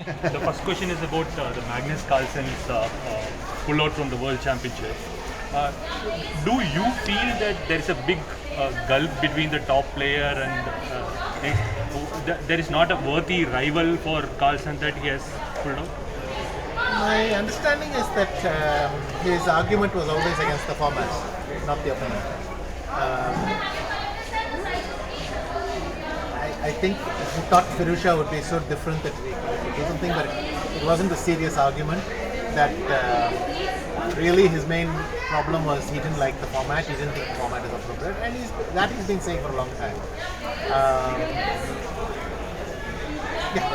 The first question is about the Magnus Carlsen's pullout from the World Championship. Uh, do you feel that there is a big gulf between the top player and there is not a worthy rival for Carlsen that he has pulled out? My understanding is that his argument was always against the formats, not the opponent. I think he thought Firusha would be so different that we could do something, but it wasn't a serious argument. That really his main problem was he didn't like the format, he didn't think the format is appropriate, and he's been saying for a long time. Yeah,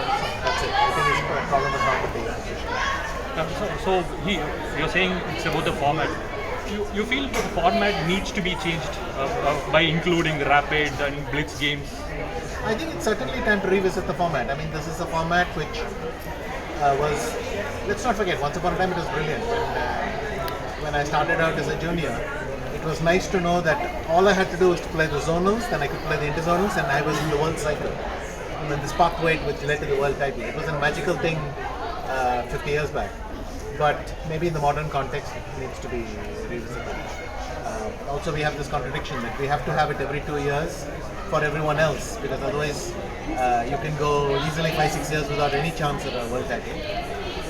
that's it. I think his problem was not with the position. You're saying it's about the format. You feel the format needs to be changed by including rapid and blitz games? I think it's certainly time to revisit the format. I mean, this is a format which was, let's not forget, once upon a time it was brilliant. When I started out as a junior, it was nice to know that all I had to do was to play the zonals, then I could play the interzonals, and I was in the world cycle. And then the spark weight which led to the world title. It was a magical thing 50 years back. But maybe in the modern context it needs to be revisited. Also we have this contradiction that we have to have it every 2 years for everyone else, because otherwise you can go easily 5-6 years without any chance at a world title.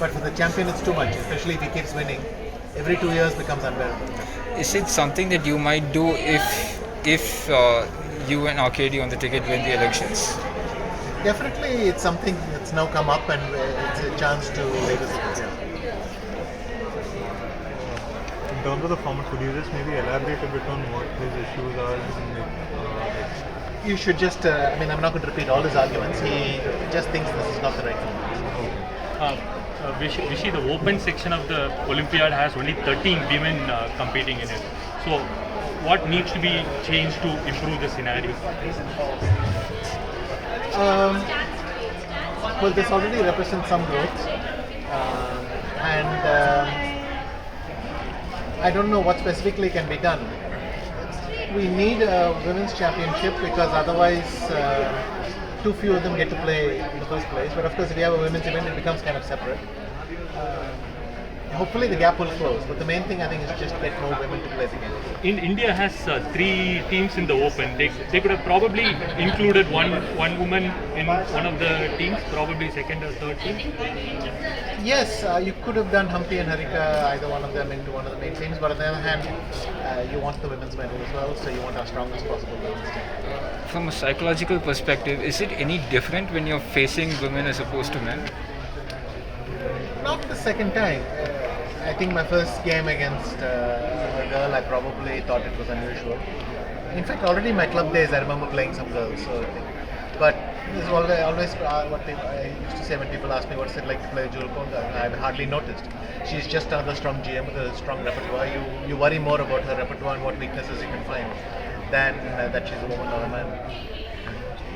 But for the champion it's too much, especially if he keeps winning. Every 2 years becomes unbearable. Is it something that you might do if you and Arcady on the ticket win the elections? Definitely it's something that's now come up and it's a chance to revisit it. Yeah. In terms of the format, could you just maybe elaborate a bit on what his issues are? You should just, I'm not going to repeat all his arguments. He just thinks this is not the right format. Vishy, the open section of the Olympiad has only 13 women competing in it. So, what needs to be changed to improve the scenario? Well, this already represents some growth, and I don't know what specifically can be done. We need a women's championship because otherwise too few of them get to play in the first place. But of course, if you have a women's event, it becomes kind of separate. Hopefully the gap will close, but the main thing I think is just get more women to play the game. India has 3 teams in the Open. They could have probably included one woman in one of the teams, probably second or third team. Yes, you could have done Humpy and Harika, either one of them into one of the main teams, but on the other hand, you want the women's medal as well, so you want our strongest possible women's team. From a psychological perspective, is it any different when you're facing women as opposed to men? Not the second time. I think my first game against a girl, I probably thought it was unusual. In fact, already in my club days, I remember playing some girls. But this is always what I used to say when people ask me what's it like to play Jewel Konga. I've hardly noticed. She's just another strong GM with a strong repertoire. You worry more about her repertoire and what weaknesses you can find than that she's a woman or a man.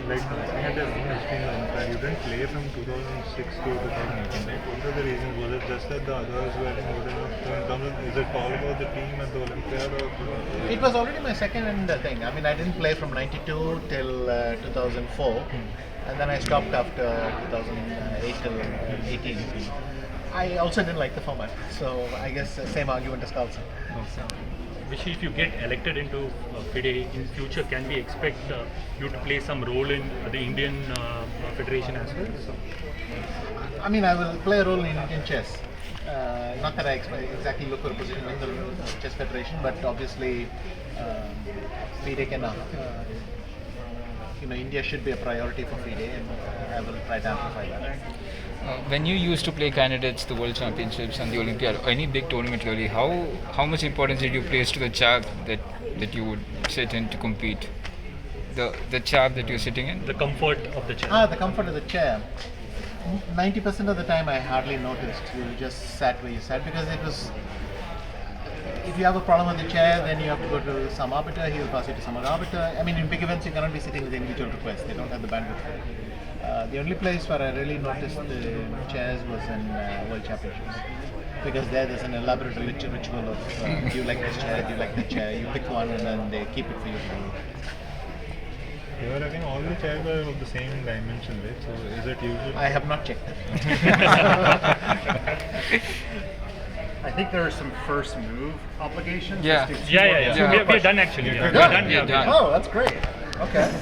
Like looking at the history in Olympiad, you didn't play from 2006 to 2018, right? What were the reasons? Was it just that the others weren't good enough? So in terms of, is it all about the team at the Olympiad or? It was already my second thing. I mean, I didn't play from 92 till 2004, and then I stopped after 2008 till 18. I also didn't like the format, so I guess same argument as Carlsen. Vishy, if you get elected into FIDE in future, can we expect you to play some role in the Indian Federation as well? So. I mean, I will play a role in Indian chess. Not that I exactly look for a position in the chess federation, but obviously FIDE can. India should be a priority for FIDE, and I will try to amplify that. When you used to play candidates, the World Championships and the Olympiad, or any big tournament really, how much importance did you place to the chair that you would sit in to compete? The chair that you're sitting in? The comfort of the chair. The comfort of the chair. 90% of the time I hardly noticed. You just sat where you sat because it was. If you have a problem with the chair, then you have to go to some arbiter, he will pass you to some other arbiter. I mean, in big events, you cannot be sitting with individual requests, they don't have the bandwidth for it. The only place where I really noticed the chairs was in World Championships. Because there's an elaborate ritual of do you like this chair, do you like that chair, you pick one and then they keep it for you. Here again, all the chairs are of the same dimension, right? So is it usually? I have not checked that. I think there are some first move obligations. Yeah. Just do two Yeah, more- yeah, two yeah. more We are done questions. actually. You're We are done? done. Yeah, done. Oh, that's great. Okay.